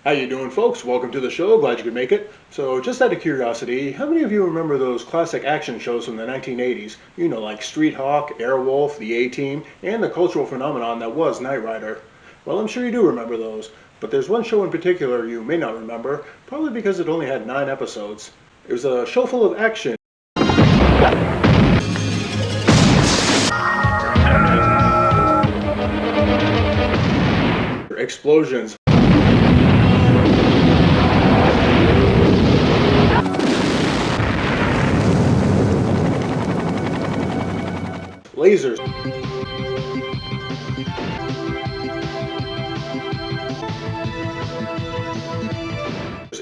How you doing, folks? Welcome to the show. Glad you could make it. So, just out of curiosity, how many of you remember those classic action shows from the 1980s? You know, like Street Hawk, Airwolf, The A-Team, and the cultural phenomenon that was Knight Rider. Well, I'm sure you do remember those, but there's one show in particular you may not remember, probably because it only had 9 episodes. It was a show full of action, explosions, lasers,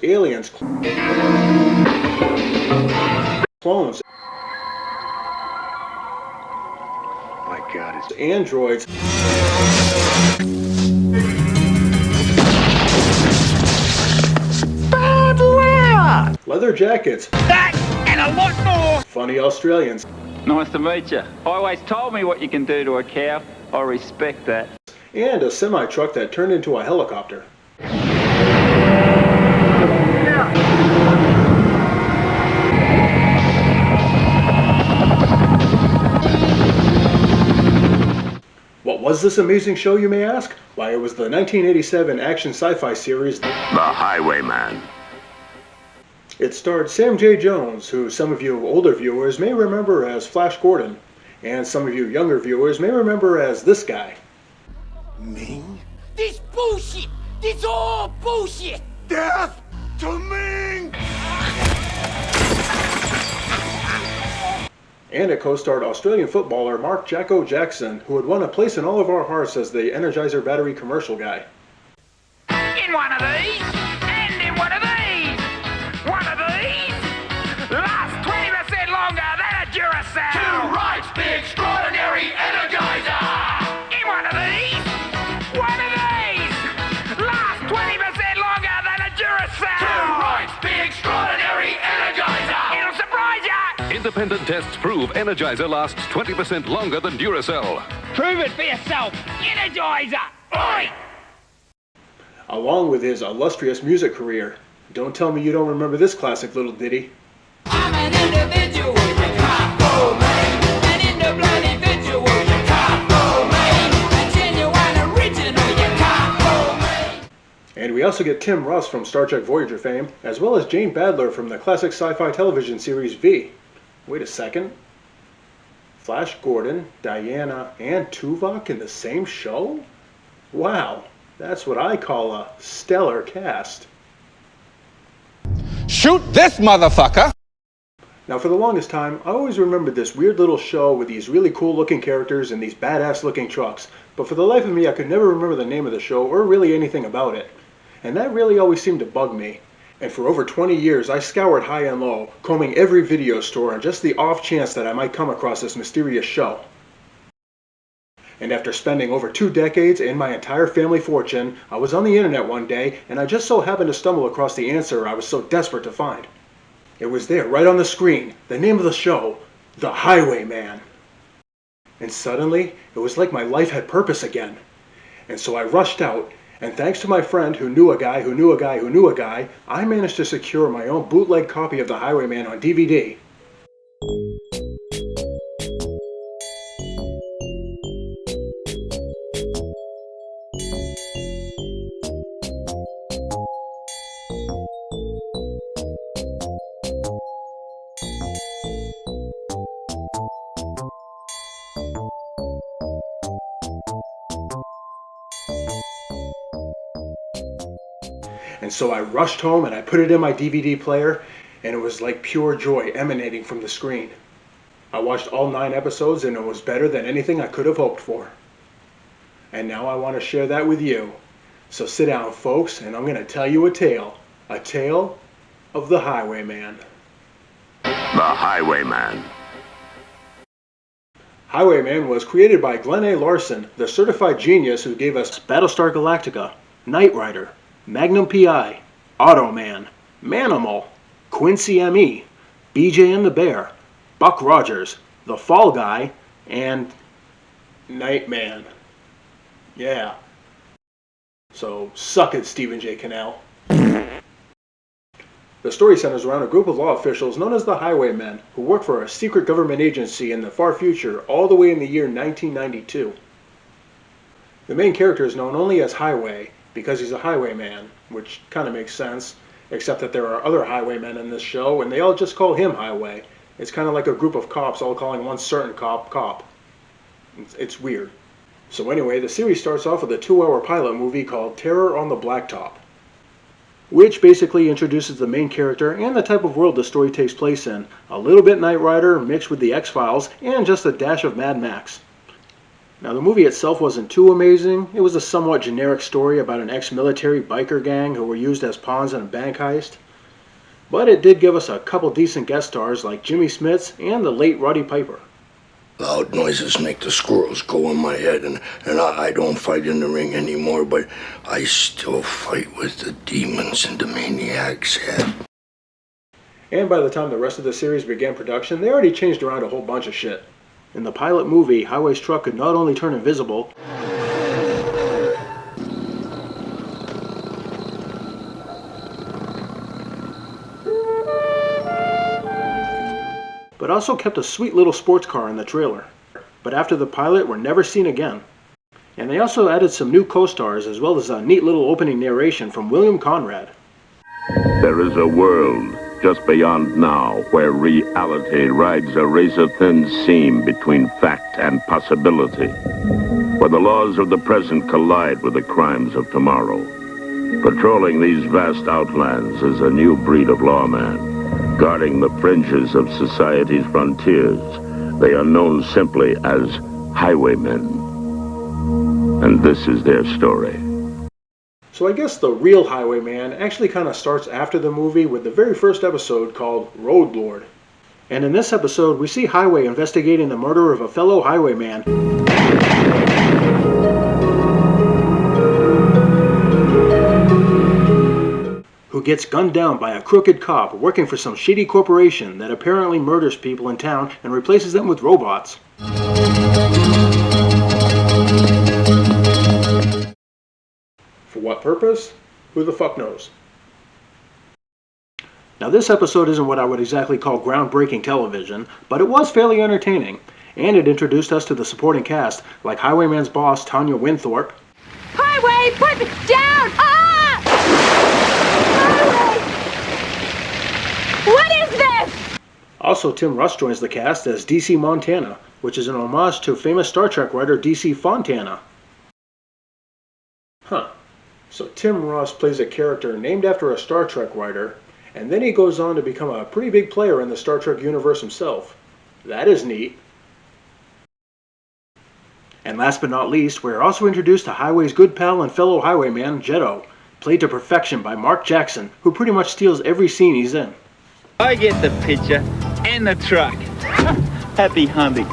aliens, clones, My God, it's androids, Bad lad! leather jackets, That and a lot more! funny Australians, Nice to meet you. Always told me what you can do to a cow. I respect that. and a semi-truck that turned into a helicopter. What was this amazing show, you may ask? Why, it was the 1987 action sci-fi series, The Highwayman. It starred Sam J. Jones, who some of you older viewers may remember as Flash Gordon, and some of you younger viewers may remember as this guy. Me? This bullshit! This all bullshit! Death to Ming! And it co-starred Australian footballer Mark Jacko Jackson, who had won a place in all of our hearts as the Energizer battery commercial guy. In one of these, and in one of these! One of these lasts 20% longer than a Duracell! Two rights, the extraordinary Energizer! In one of these lasts 20% longer than a Duracell! Two rights, the extraordinary Energizer! It'll surprise ya! Independent tests prove Energizer lasts 20% longer than Duracell. Prove it for yourself, Energizer! Oi! Along with his illustrious music career. Don't tell me you don't remember this classic little ditty. I'm an individual, you can't go, man. An individual, you can't go, man. A genuine original, you can't go, man. And we also get Tim Russ from Star Trek Voyager fame, as well as Jane Badler from the classic sci-fi television series V. Wait a second. Flash Gordon, Diana, and Tuvok in the same show? Wow, that's what I call a stellar cast. Shoot this motherfucker! Now, for the longest time, I always remembered this weird little show with these really cool looking characters and these badass looking trucks, but for the life of me I could never remember the name of the show or really anything about it. And that really always seemed to bug me. And for over 20 years I scoured high and low, combing every video store on just the off chance that I might come across this mysterious show. And after spending over 2 decades and my entire family fortune, I was on the internet one day and I just so happened to stumble across the answer I was so desperate to find. It was there, right on the screen, the name of the show, The Highwayman. And suddenly, it was like my life had purpose again. And so I rushed out, and thanks to my friend who knew a guy who knew a guy who knew a guy, I managed to secure my own bootleg copy of The Highwayman on DVD. And so I rushed home and I put it in my DVD player, and it was like pure joy emanating from the screen. I watched all 9 episodes and it was better than anything I could have hoped for. And now I want to share that with you. So sit down, folks, and I'm going to tell you a tale of the Highwayman. The Highwayman. Highwayman was created by Glenn A. Larson, the certified genius who gave us Battlestar Galactica, Knight Rider, Magnum P.I., Automan, Manimal, Quincy M.E., BJ and the Bear, Buck Rogers, The Fall Guy, and Nightman. Yeah. So suck it, Stephen J. Cannell. The story centers around a group of law officials known as the Highwaymen, who work for a secret government agency in the far future, all the way in the year 1992. The main character is known only as Highway, because he's a highwayman, which kind of makes sense, except that there are other highwaymen in this show, and they all just call him Highway. It's kind of like a group of cops all calling one certain cop. It's weird. So anyway, the series starts off with a 2-hour pilot movie called Terror on the Blacktop, which basically introduces the main character and the type of world the story takes place in. A little bit Knight Rider mixed with the X-Files and just a dash of Mad Max. Now the movie itself wasn't too amazing. It was a somewhat generic story about an ex-military biker gang who were used as pawns in a bank heist. But it did give us a couple decent guest stars like Jimmy Smits and the late Roddy Piper. Loud noises make the squirrels go in my head, and I don't fight in the ring anymore, but I still fight with the demons in the maniac's head. And by the time the rest of the series began production, they already changed around a whole bunch of shit. In the pilot movie, Highway's truck could not only turn invisible, but also kept a sweet little sports car in the trailer. But after the pilot, were never seen again. And they also added some new co-stars as well as a neat little opening narration from William Conrad. There is a world just beyond now where reality rides a razor-thin seam between fact and possibility, where the laws of the present collide with the crimes of tomorrow. Patrolling these vast outlands is a new breed of lawman, guarding the fringes of society's frontiers. They are known simply as highwaymen. And this is their story. So I guess the real Highwayman actually kind of starts after the movie with the very first episode called Road Lord. And in this episode, we see Highway investigating the murder of a fellow highwayman who gets gunned down by a crooked cop working for some shady corporation that apparently murders people in town and replaces them with robots. For what purpose? Who the fuck knows? Now this episode isn't what I would exactly call groundbreaking television, but it was fairly entertaining, and it introduced us to the supporting cast, like Highwayman's boss, Tanya Winthorpe. Highway, put me down! Ah! Highway! What is this? Also, Tim Russ joins the cast as DC Montana, which is an homage to famous Star Trek writer DC Fontana. Huh. So Tim Russ plays a character named after a Star Trek writer, and then he goes on to become a pretty big player in the Star Trek universe himself. That is neat. And last but not least, we're also introduced to Highway's good pal and fellow highwayman, Jetto, played to perfection by Mark Jackson, who pretty much steals every scene he's in. I get the picture and the truck. Happy hunting.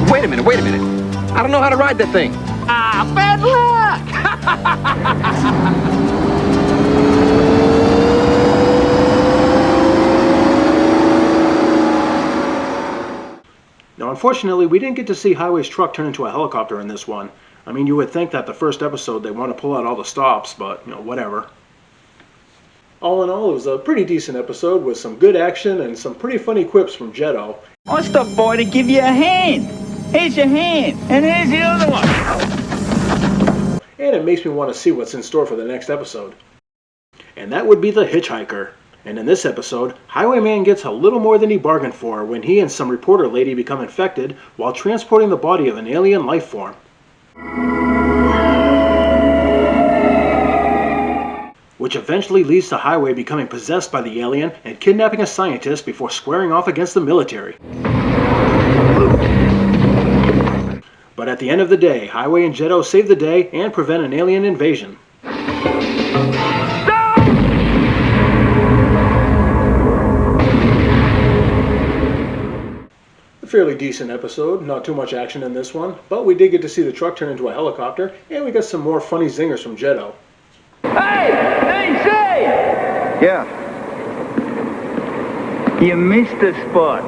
Wait a minute. I don't know how to ride that thing. Ah, bad luck! Now, unfortunately, we didn't get to see Highway's truck turn into a helicopter in this one. I mean, you would think that the first episode they want to pull out all the stops, but, whatever. All in all, it was a pretty decent episode with some good action and some pretty funny quips from Jetto. I stopped by to give you a hand. Here's your hand, and here's the other one. And it makes me want to see what's in store for the next episode. And that would be The Hitchhiker. And in this episode, Highwayman gets a little more than he bargained for when he and some reporter lady become infected while transporting the body of an alien life form, which eventually leads to Highway becoming possessed by the alien and kidnapping a scientist before squaring off against the military. But at the end of the day, Highway and Jetto save the day and prevent an alien invasion. A fairly decent episode, not too much action in this one, but we did get to see the truck turn into a helicopter, and we got some more funny zingers from Jetto. Hey, DC! Yeah. You missed the spot.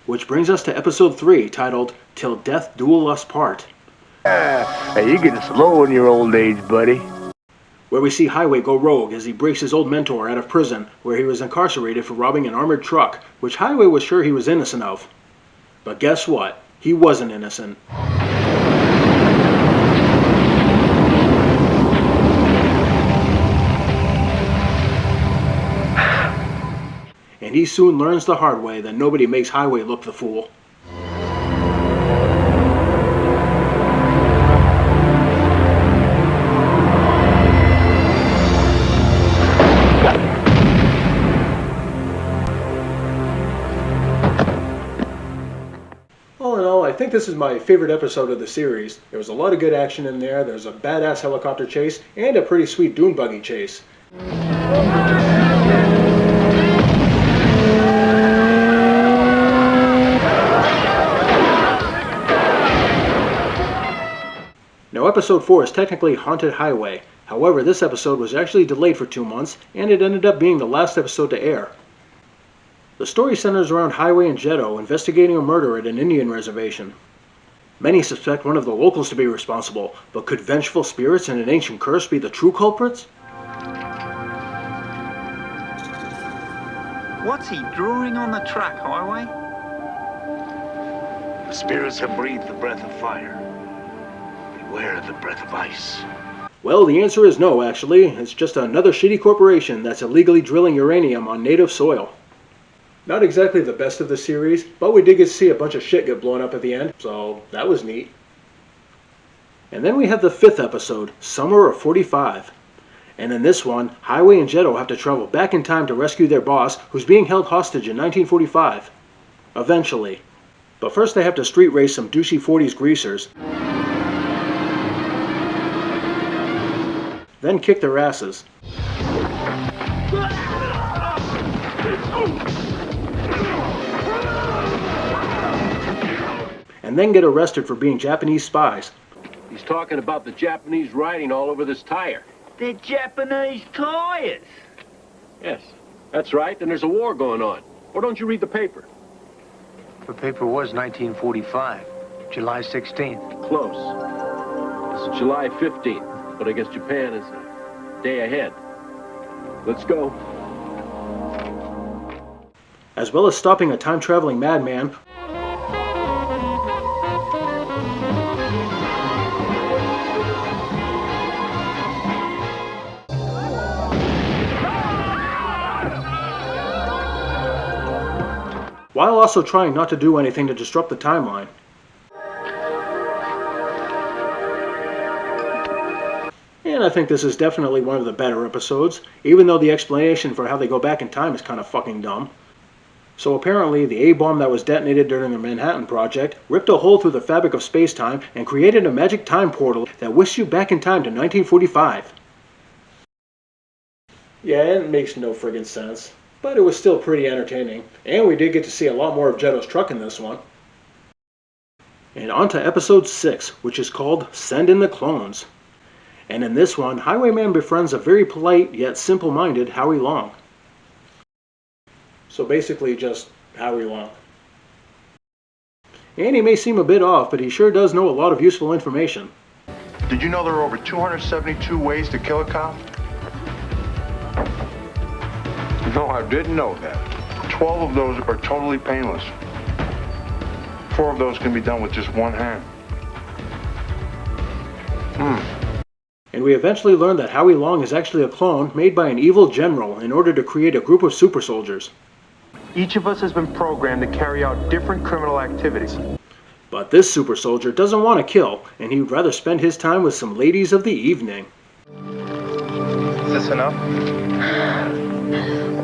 Which brings us to episode 3, titled Till Death Do Us Part. Hey, you're getting slow in your old age, buddy. where we see Highway go rogue as he breaks his old mentor out of prison where he was incarcerated for robbing an armored truck, which Highway was sure he was innocent of. But guess what? He wasn't innocent. And he soon learns the hard way that nobody makes Highway look the fool. All in all, I think this is my favorite episode of the series. There was a lot of good action in there, there's a badass helicopter chase, and a pretty sweet dune buggy chase. Now episode 4 is technically Haunted Highway, however this episode was actually delayed for 2 months, and it ended up being the last episode to air. The story centers around Highway and Jetto investigating a murder at an Indian reservation. Many suspect one of the locals to be responsible, but could vengeful spirits and an ancient curse be the true culprits? What's he drawing on the track, Highway? The spirits have breathed the breath of fire. Beware of the breath of ice. Well, the answer is no, actually. It's just another shitty corporation that's illegally drilling uranium on native soil. Not exactly the best of the series, but we did get to see a bunch of shit get blown up at the end, so that was neat. And then we have the 5th episode, Summer of 45. And in this one, Highway and Jetto have to travel back in time to rescue their boss, who's being held hostage in 1945. Eventually. But first they have to street race some douchey 40s greasers. Then kick their asses. And then get arrested for being Japanese spies. He's talking about the Japanese writing all over this tire. They're Japanese tires. Yes, that's right, and there's a war going on. Or don't you read the paper? The paper was 1945, July 16th. Close. It's July 15th, but I guess Japan is a day ahead. Let's go. As well as stopping a time-traveling madman while also trying not to do anything to disrupt the timeline. And I think this is definitely one of the better episodes, even though the explanation for how they go back in time is kind of fucking dumb. So apparently, the A-bomb that was detonated during the Manhattan Project ripped a hole through the fabric of space-time and created a magic time portal that whisks you back in time to 1945. Yeah, it makes no friggin' sense. But it was still pretty entertaining, and we did get to see a lot more of Jetto's truck in this one. And on to episode 6, which is called Send in the Clones. And in this one, Highwayman befriends a very polite yet simple-minded Howie Long. So basically just Howie Long. And he may seem a bit off, but he sure does know a lot of useful information. Did you know there are over 272 ways to kill a cop? No, I didn't know that. 12 of those are totally painless. 4 of those can be done with just one hand. And we eventually learn that Howie Long is actually a clone made by an evil general in order to create a group of super soldiers. Each of us has been programmed to carry out different criminal activities. But this super soldier doesn't want to kill, and he would rather spend his time with some ladies of the evening. Is this enough?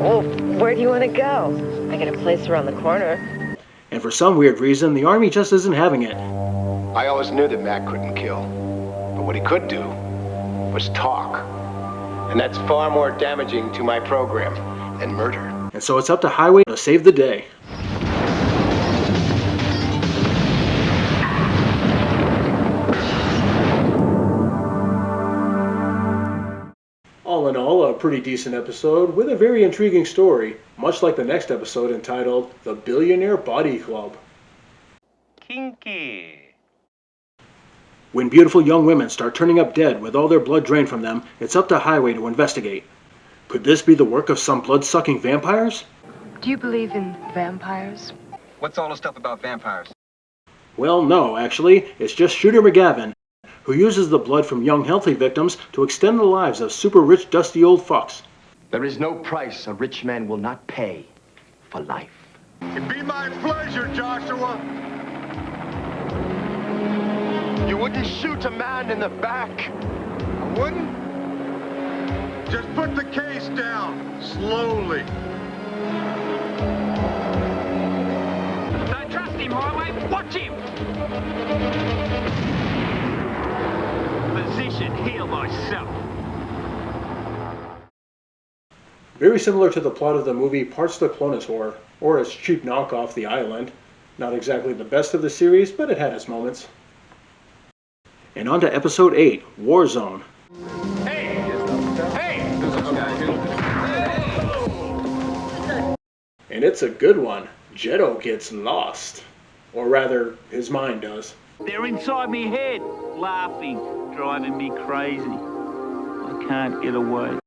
Oh, where do you want to go? I got a place around the corner. And for some weird reason, the army just isn't having it. I always knew that Mac couldn't kill. But what he could do was talk. And that's far more damaging to my program than murder. And so it's up to Highway to save the day. All in all, a pretty decent episode with a very intriguing story, much like the next episode entitled The Billionaire Body Club. Kinky. When beautiful young women start turning up dead with all their blood drained from them, it's up to Highway to investigate. Could this be the work of some blood-sucking vampires? Do you believe in vampires? What's all the stuff about vampires? Well, no, actually. It's just Shooter McGavin, who uses the blood from young, healthy victims to extend the lives of super-rich, dusty old fucks. There is no price a rich man will not pay for life. It'd be my pleasure, Joshua. You wouldn't shoot a man in the back. I wouldn't? Just put the case down, slowly. Don't trust him, Highway. Watch him. Position, heal myself. Very similar to the plot of the movie Parts of the Clonus War, or its cheap knockoff, The Island. Not exactly the best of the series, but it had its moments. And on to Episode 8, Warzone. And it's a good one. Jetto gets lost. Or rather, his mind does. They're inside me head, laughing, driving me crazy. I can't get away.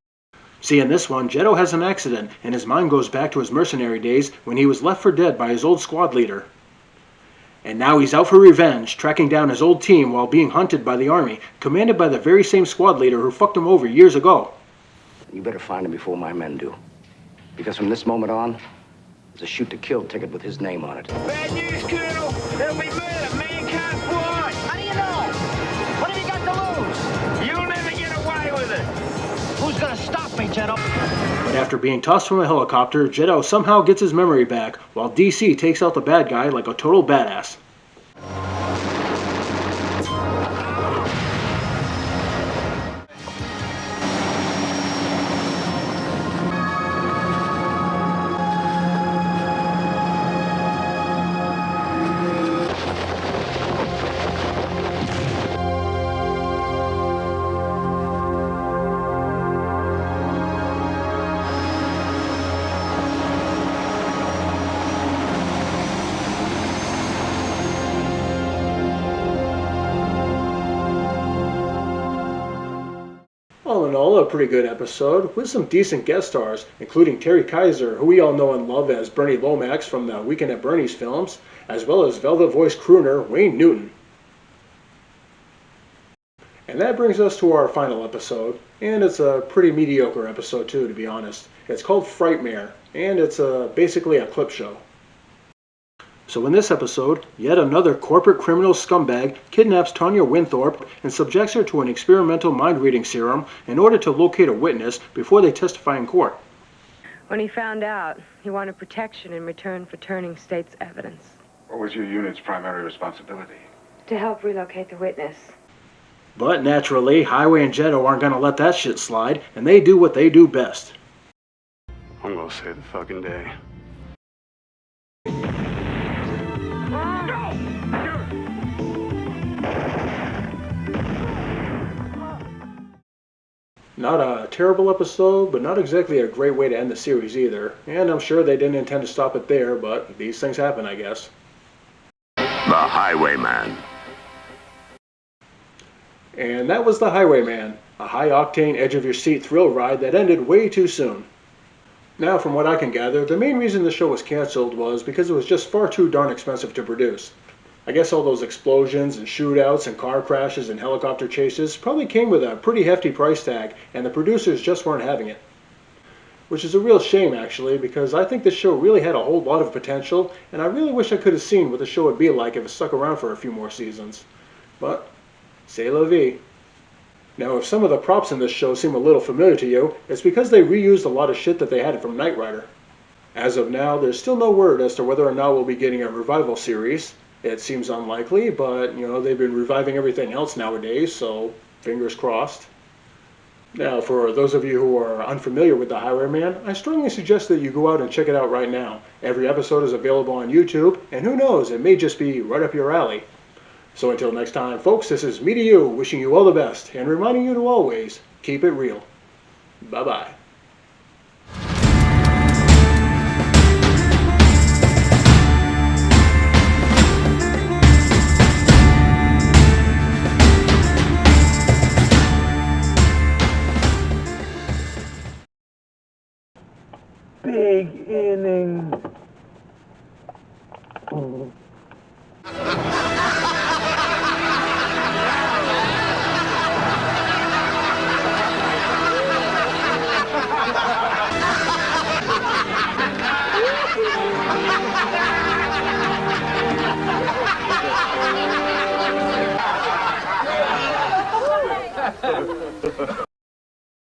See, in this one, Jetto has an accident, and his mind goes back to his mercenary days when he was left for dead by his old squad leader. And now he's out for revenge, tracking down his old team while being hunted by the army, commanded by the very same squad leader who fucked him over years ago. You better find him before my men do. Because from this moment on, there's a shoot-to-kill ticket with his name on it. Bad news, Colonel. There'll be murder. Man can't fly. How do you know? What have you got to lose? You'll never get away with it. Who's gonna stop me, Jetto? But after being tossed from a helicopter, Jetto somehow gets his memory back, while DC takes out the bad guy like a total badass. All in all, a pretty good episode, with some decent guest stars, including Terry Kaiser, who we all know and love as Bernie Lomax from the Weekend at Bernie's films, as well as Velvet Voice crooner Wayne Newton. And that brings us to our final episode, and it's a pretty mediocre episode too, to be honest. It's called Frightmare, and it's basically a clip show. So in this episode, yet another corporate criminal scumbag kidnaps Tanya Winthorpe and subjects her to an experimental mind-reading serum in order to locate a witness before they testify in court. When he found out, he wanted protection in return for turning state's evidence. What was your unit's primary responsibility? To help relocate the witness. But naturally, Highway and Jetto aren't gonna let that shit slide, and they do what they do best. I'm gonna save the fucking day. Not a terrible episode, but not exactly a great way to end the series either. And I'm sure they didn't intend to stop it there, but these things happen, I guess. The Highwayman. And that was The Highwayman, a high-octane, edge-of-your-seat thrill ride that ended way too soon. Now, from what I can gather, the main reason the show was canceled was because it was just far too darn expensive to produce. I guess all those explosions and shootouts and car crashes and helicopter chases probably came with a pretty hefty price tag, and the producers just weren't having it. Which is a real shame, actually, because I think this show really had a whole lot of potential, and I really wish I could have seen what the show would be like if it stuck around for a few more seasons. But, c'est la vie. Now, if some of the props in this show seem a little familiar to you, it's because they reused a lot of shit that they had from Knight Rider. As of now, there's still no word as to whether or not we'll be getting a revival series. It seems unlikely, but, they've been reviving everything else nowadays, so fingers crossed. Now, for those of you who are unfamiliar with The Highwayman, I strongly suggest that you go out and check it out right now. Every episode is available on YouTube, and who knows, it may just be right up your alley. So until next time, folks, this is me to you, wishing you all the best, and reminding you to always keep it real. Bye-bye. big inning.